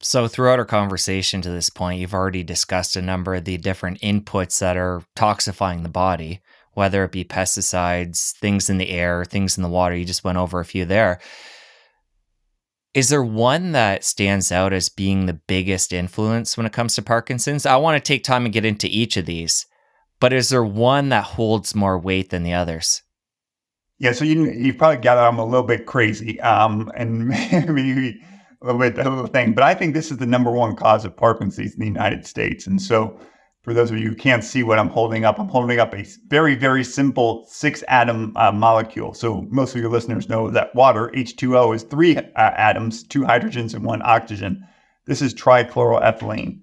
So, throughout our conversation to this point, you've already discussed a number of the different inputs that are toxifying the body, whether it be pesticides, things in the air, things in the water. You just went over a few there. Is there one that stands out as being the biggest influence when it comes to Parkinson's? I want to take time and get into each of these, but is there one that holds more weight than the others? Yeah, so you've probably gathered I'm a little bit crazy, and maybe a little thing, but I think this is the number one cause of Parkinson's in the United States. And so, for those of you who can't see what I'm holding up a very, very simple six-atom molecule. So most of your listeners know that water, H2O, is three atoms, two hydrogens and one oxygen. This is trichloroethylene.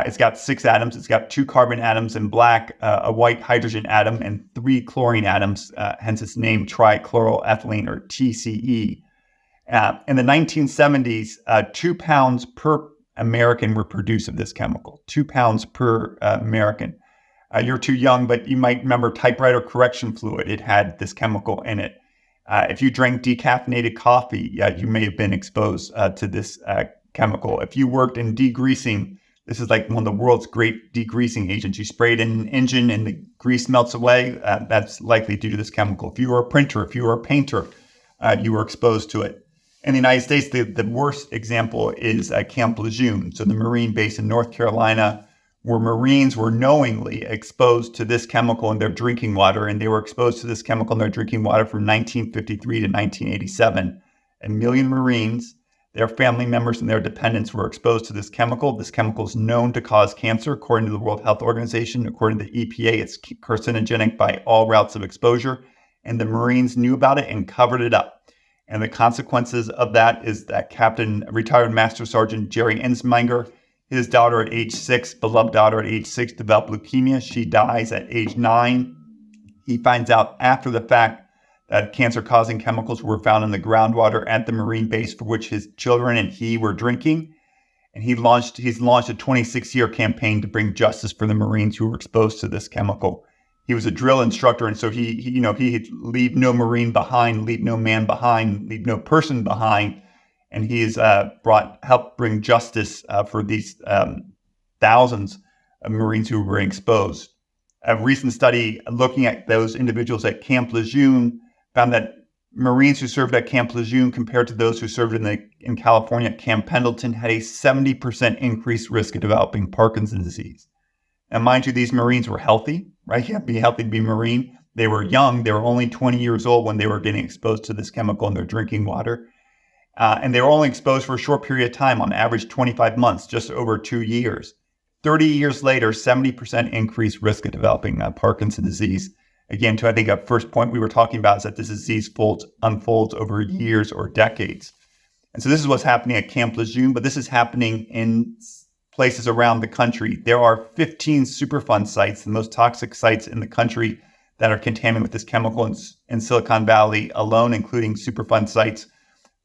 It's got six atoms. It's got two carbon atoms in black, a white hydrogen atom, and three chlorine atoms, hence its name trichloroethylene, or TCE. In the 1970s, 2 pounds per American were produced of this chemical, 2 pounds per American. You're too young, but you might remember typewriter correction fluid. It had this chemical in it. If you drank decaffeinated coffee, you may have been exposed to this chemical. If you worked in degreasing, this is like one of the world's great degreasing agents. You spray it in an engine and the grease melts away. That's likely due to this chemical. If you were a printer, if you were a painter, you were exposed to it. In the United States, the worst example is Camp Lejeune. So the Marine base in North Carolina, where Marines were knowingly exposed to this chemical in their drinking water, and they were exposed to this chemical in their drinking water from 1953 to 1987. A million Marines, their family members, and their dependents were exposed to this chemical. This chemical is known to cause cancer, according to the World Health Organization. According to the EPA, it's carcinogenic by all routes of exposure, and the Marines knew about it and covered it up. And the consequences of that is that retired Master Sergeant Jerry Ensminger, his daughter at age 6, beloved daughter at age 6, developed leukemia. She dies at age 9. He finds out after the fact that cancer-causing chemicals were found in the groundwater at the Marine base for which his children and he were drinking. And he's launched a 26-year campaign to bring justice for the Marines who were exposed to this chemical. He was a drill instructor, and so he'd leave no Marine behind, leave no man behind, leave no person behind, and he has helped bring justice for these thousands of Marines who were exposed. A recent study looking at those individuals at Camp Lejeune found that Marines who served at Camp Lejeune compared to those who served in California at Camp Pendleton had a 70% increased risk of developing Parkinson's disease. And mind you, these Marines were healthy, right? You have to be healthy to be Marine. They were young. They were only 20 years old when they were getting exposed to this chemical in their drinking water. And they were only exposed for a short period of time, on average 25 months, just over 2 years. 30 years later, 70% increased risk of developing Parkinson's disease. Again, I think a first point we were talking about is that this disease unfolds over years or decades. And so this is what's happening at Camp Lejeune, but this is happening in places around the country. There are 15 Superfund sites, the most toxic sites in the country, that are contaminated with this chemical in Silicon Valley alone, including Superfund sites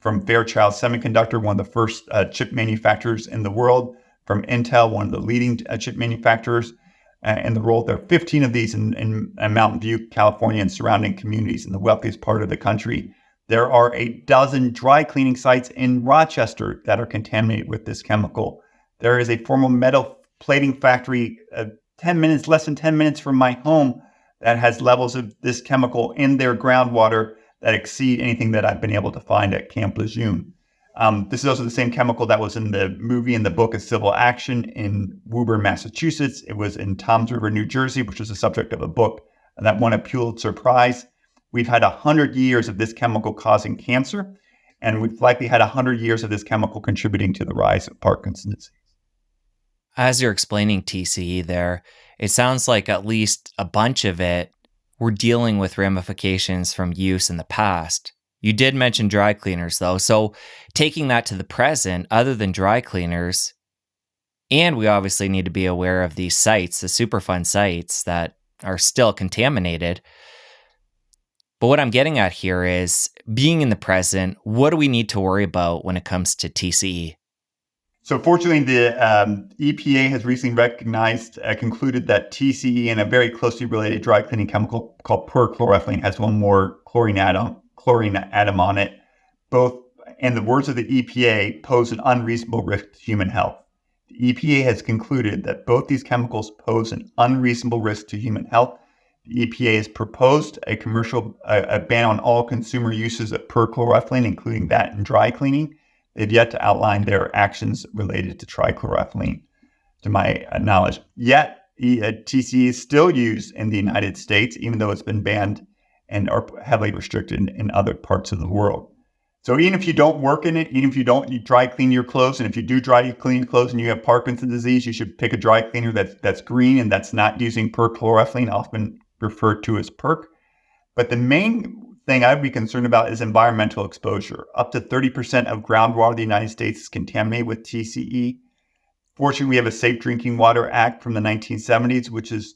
from Fairchild Semiconductor, one of the first chip manufacturers in the world, from Intel, one of the leading chip manufacturers in the world. There are 15 of these in Mountain View, California, and surrounding communities in the wealthiest part of the country. There are a dozen dry cleaning sites in Rochester that are contaminated with this chemical. There is a formal metal plating factory less than 10 minutes from my home that has levels of this chemical in their groundwater that exceed anything that I've been able to find at Camp Lejeune. This is also the same chemical that was in the movie and the book of Civil Action in Woburn, Massachusetts. It was in Toms River, New Jersey, which was the subject of a book that won a Pulitzer Prize. We've had 100 years of this chemical causing cancer, and we've likely had 100 years of this chemical contributing to the rise of Parkinson's disease. As you're explaining TCE there, it sounds like at least a bunch of it we're dealing with ramifications from use in the past. You did mention dry cleaners, though. So taking that to the present, other than dry cleaners, and we obviously need to be aware of these sites, the Superfund sites that are still contaminated. But what I'm getting at here is, being in the present, what do we need to worry about when it comes to TCE? So fortunately, the EPA has recently concluded that TCE and a very closely related dry cleaning chemical called perchloroethylene has one more chlorine atom on it. Both in the words of the EPA, pose an unreasonable risk to human health. The EPA has concluded that both these chemicals pose an unreasonable risk to human health. The EPA has proposed a ban on all consumer uses of perchloroethylene, including that in dry cleaning. They've yet to outline their actions related to trichloroethylene, to my knowledge. Yet, TCE is still used in the United States, even though it's been banned and are heavily restricted in other parts of the world. So even if you don't work in it, even if you dry clean your clothes, and if you do dry clean your clothes and you have Parkinson's disease, you should pick a dry cleaner that's green and that's not using perchloroethylene, often referred to as PERC. But the main thing I'd be concerned about is environmental exposure. Up to 30% of groundwater in the United States is contaminated with TCE. Fortunately, we have a Safe Drinking Water Act from the 1970s, which has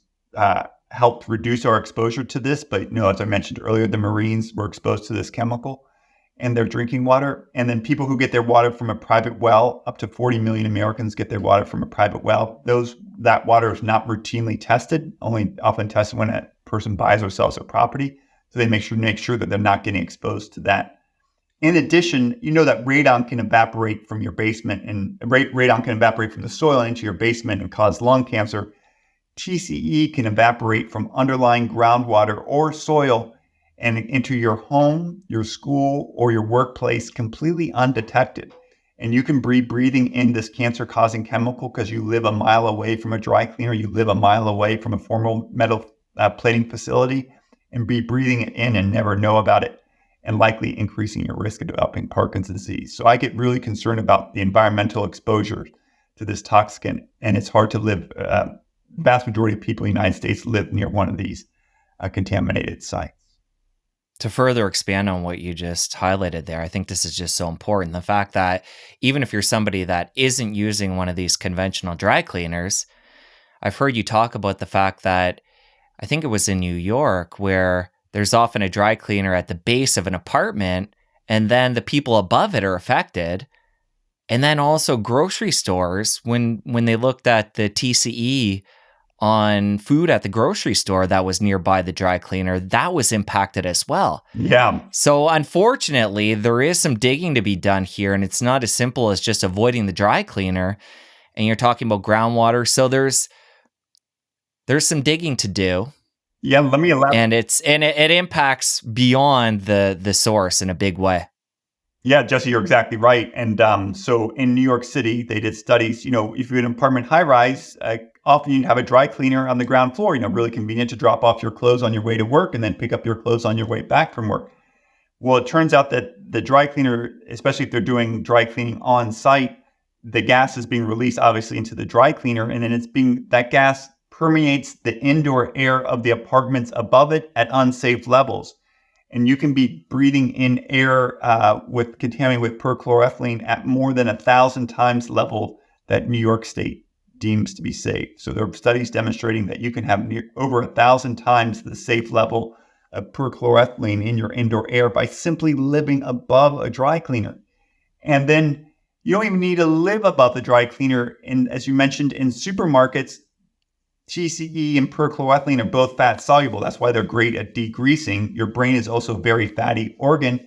helped reduce our exposure to this. But as I mentioned earlier, the Marines were exposed to this chemical in their drinking water. And then people who get their water from a private well, up to 40 million Americans get their water from a private well. That water is not routinely tested, only often tested when a person buys or sells their property. So they make sure that they're not getting exposed to that. In addition, that radon can evaporate from your basement, and radon can evaporate from the soil into your basement and cause lung cancer. TCE can evaporate from underlying groundwater or soil and into your home, your school, or your workplace completely undetected. And you can be breathing in this cancer-causing chemical because you live a mile away from a dry cleaner, you live a mile away from a formal metal plating facility, and be breathing it in and never know about it, and likely increasing your risk of developing Parkinson's disease. So I get really concerned about the environmental exposure to this toxin, and it's hard to live. Vast majority of people in the United States live near one of these contaminated sites. To further expand on what you just highlighted there, I think this is just so important. The fact that even if you're somebody that isn't using one of these conventional dry cleaners, I've heard you talk about the fact that I think it was in New York where there's often a dry cleaner at the base of an apartment, and then the people above it are affected. And then also grocery stores, when they looked at the TCE on food at the grocery store that was nearby the dry cleaner, that was impacted as well. Yeah. So unfortunately, there is some digging to be done here, and it's not as simple as just avoiding the dry cleaner. And you're talking about groundwater, so there's some digging to do. Yeah, let me elaborate. And it impacts beyond the source in a big way. Yeah, Jesse, you're exactly right. And so in New York City, they did studies. If you're in an apartment high rise, often you have a dry cleaner on the ground floor. Really convenient to drop off your clothes on your way to work and then pick up your clothes on your way back from work. Well, it turns out that the dry cleaner, especially if they're doing dry cleaning on site, the gas is being released obviously into the dry cleaner, and then that gas permeates the indoor air of the apartments above it at unsafe levels. And you can be breathing in air contaminated with perchloroethylene at more than 1,000 times level that New York State deems to be safe. So there are studies demonstrating that you can have over 1,000 times the safe level of perchloroethylene in your indoor air by simply living above a dry cleaner. And then you don't even need to live above the dry cleaner. And as you mentioned, in supermarkets, TCE and perchloroethylene are both fat soluble. That's why they're great at degreasing. Your brain is also a very fatty organ.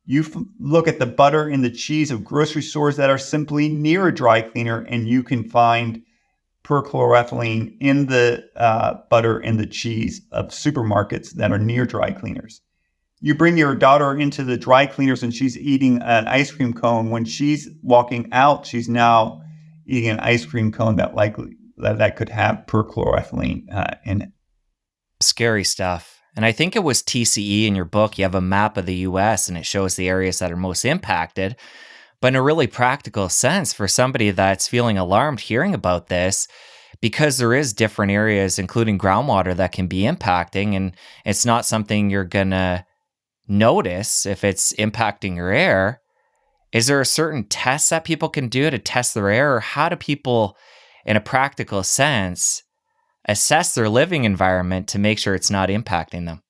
You look at the butter and the cheese of grocery stores that are simply near a dry cleaner, and you can find perchloroethylene in the butter and the cheese of supermarkets that are near dry cleaners. You bring your daughter into the dry cleaners and she's eating an ice cream cone. When she's walking out, she's now eating an ice cream cone that could have perchloroethylene in it. Scary stuff. And I think it was TCE in your book. You have a map of the US and it shows the areas that are most impacted. But in a really practical sense, for somebody that's feeling alarmed hearing about this, because there is different areas, including groundwater, that can be impacting, and it's not something you're going to notice if it's impacting your air. Is there a certain test that people can do to test their air? Or how do people, in a practical sense, assess their living environment to make sure it's not impacting them?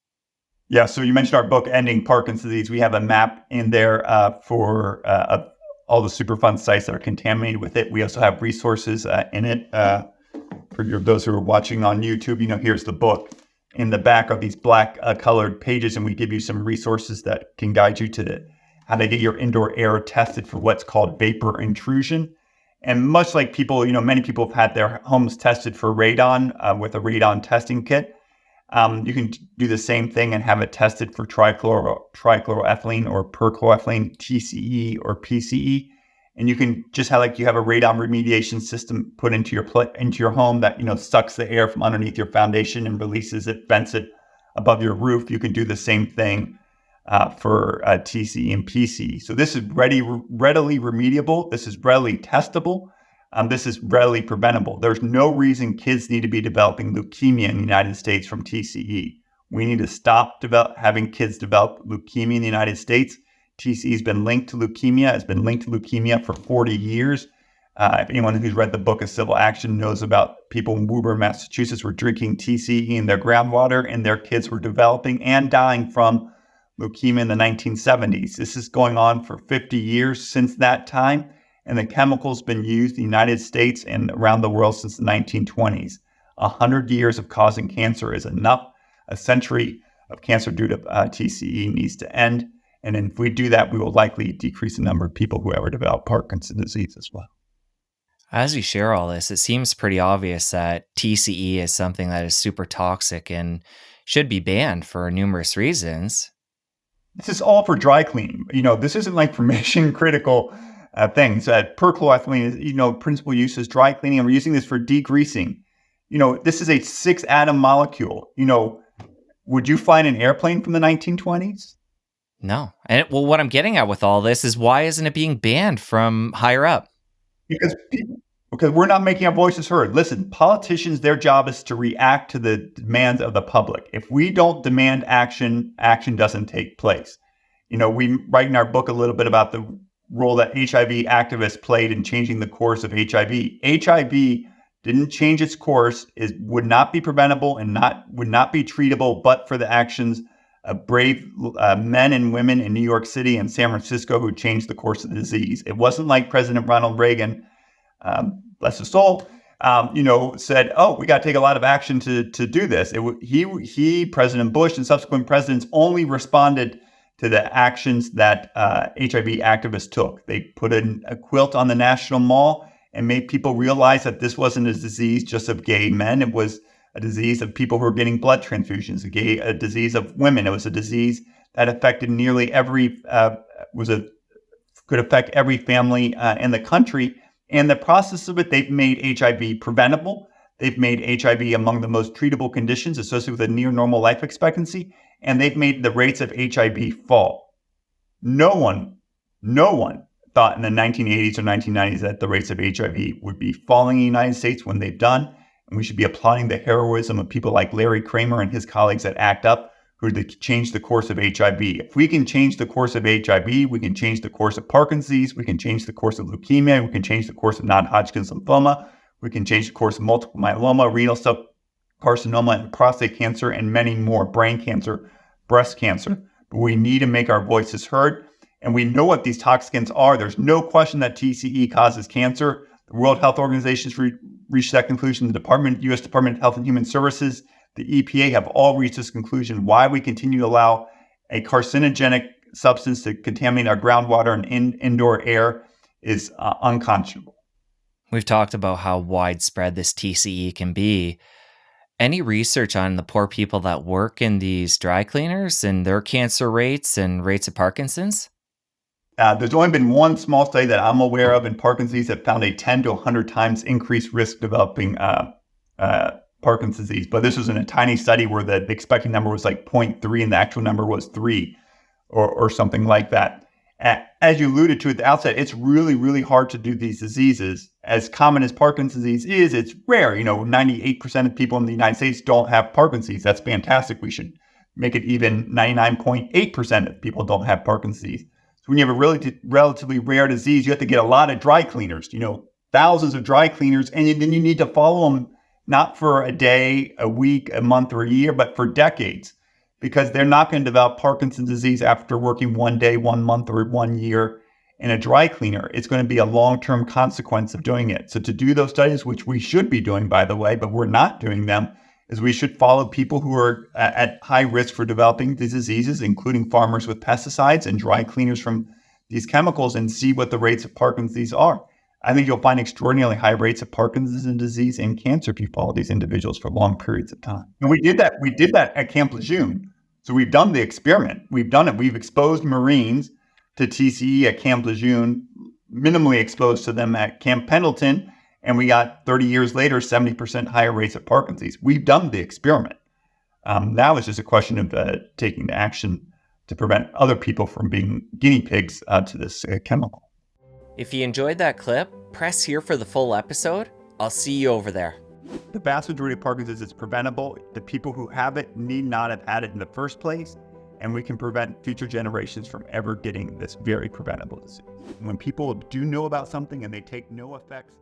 Yeah, so you mentioned our book, Ending Parkinson's Disease. We have a map in there for all the Superfund sites that are contaminated with it. We also have resources in it. For those who are watching on YouTube, here's the book. In the back are these black colored pages, and we give you some resources that can guide you to how to get your indoor air tested for what's called vapor intrusion. And much like people, many people have had their homes tested for radon with a radon testing kit. You can do the same thing and have it tested for trichloroethylene or perchloroethylene, TCE or PCE. And you can just have you have a radon remediation system put into your home that sucks the air from underneath your foundation and releases it, vents it above your roof. You can do the same thing for TCE and PCE. So this is readily remediable. This is readily testable. This is readily preventable. There's no reason kids need to be developing leukemia in the United States from TCE. We need to stop having kids develop leukemia in the United States. TCE has been linked to leukemia for 40 years. If anyone who's read the book of Civil Action knows about people in Woburn, Massachusetts were drinking TCE in their groundwater and their kids were developing and dying from leukemia in the 1970s. This is going on for 50 years since that time. And the chemical's been used in the United States and around the world since the 1920s. 100 years of causing cancer is enough. A century of cancer due to TCE needs to end. And if we do that, we will likely decrease the number of people who ever develop Parkinson's disease as well. As you share all this, it seems pretty obvious that TCE is something that is super toxic and should be banned for numerous reasons. This is all for dry cleaning. This isn't like for mission critical things. Perchloroethylene is, principal use is dry cleaning, and we're using this for degreasing. This is a 6-atom molecule. Would you fly in an airplane from the 1920s? No. And what I'm getting at with all this is why isn't it being banned from higher up? Because we're not making our voices heard. Listen, politicians, their job is to react to the demands of the public. If we don't demand action, action doesn't take place. We write in our book a little bit about the role that HIV activists played in changing the course of HIV. HIV didn't change its course, would not be preventable and would not be treatable but for the actions of brave men and women in New York City and San Francisco who changed the course of the disease. It wasn't like President Ronald Reagan, bless his soul, said, "Oh, we got to take a lot of action to do this." He, President Bush, and subsequent presidents only responded to the actions that HIV activists took. They put a quilt on the National Mall and made people realize that this wasn't a disease just of gay men. It was a disease of people who were getting blood transfusions, a disease of women. It was a disease that affected nearly could affect every family in the country. And the process of it, they've made HIV preventable. They've made HIV among the most treatable conditions associated with a near normal life expectancy. And they've made the rates of HIV fall. No one thought in the 1980s or 1990s that the rates of HIV would be falling in the United States when they've done. And we should be applauding the heroism of people like Larry Kramer and his colleagues at ACT UP who changed the course of HIV. If we can change the course of HIV, we can change the course of Parkinson's, we can change the course of leukemia, we can change the course of non-Hodgkin's lymphoma, we can change the course of multiple myeloma, renal cell carcinoma, and prostate cancer, and many more, brain cancer, breast cancer. But we need to make our voices heard. And we know what these toxins are. There's no question that TCE causes cancer. The World Health Organization has reached that conclusion. The U.S. Department of Health and Human Services, the EPA have all reached this conclusion. Why we continue to allow a carcinogenic substance to contaminate our groundwater and indoor air is unconscionable. We've talked about how widespread this TCE can be. Any research on the poor people that work in these dry cleaners and their cancer rates and rates of Parkinson's? There's only been one small study that I'm aware of in Parkinson's that found a 10 to 100 times increased risk developing Parkinson's disease. But this was in a tiny study where the expected number was like 0.3 and the actual number was 3 or something like that. As you alluded to at the outset, it's really, really hard to do these diseases. As common as Parkinson's disease is, it's rare. 98% of people in the United States don't have Parkinson's. That's fantastic. We should make it even 99.8% of people don't have Parkinson's disease. So when you have a relatively rare disease, you have to get a lot of dry cleaners, thousands of dry cleaners, and then you need to follow them not for a day, a week, a month, or a year, but for decades, because they're not going to develop Parkinson's disease after working 1 day, 1 month, or 1 year in a dry cleaner. It's going to be a long-term consequence of doing it. So to do those studies, which we should be doing, by the way, but we're not doing them, is we should follow people who are at high risk for developing these diseases, including farmers with pesticides and dry cleaners from these chemicals and see what the rates of Parkinson's are. I think you'll find extraordinarily high rates of Parkinson's disease and cancer if you follow these individuals for long periods of time. And we did that. We did that at Camp Lejeune. So we've done the experiment. We've done it. We've exposed Marines to TCE at Camp Lejeune, minimally exposed to them at Camp Pendleton, and we got 30 years later, 70% higher rates of Parkinson's. We've done the experiment. Now it's just a question of taking the action to prevent other people from being guinea pigs to this chemical. If you enjoyed that clip, press here for the full episode. I'll see you over there. The vast majority of Parkinson's is preventable. The people who have it need not have had it in the first place, and we can prevent future generations from ever getting this very preventable disease. When people do know about something and they take no effects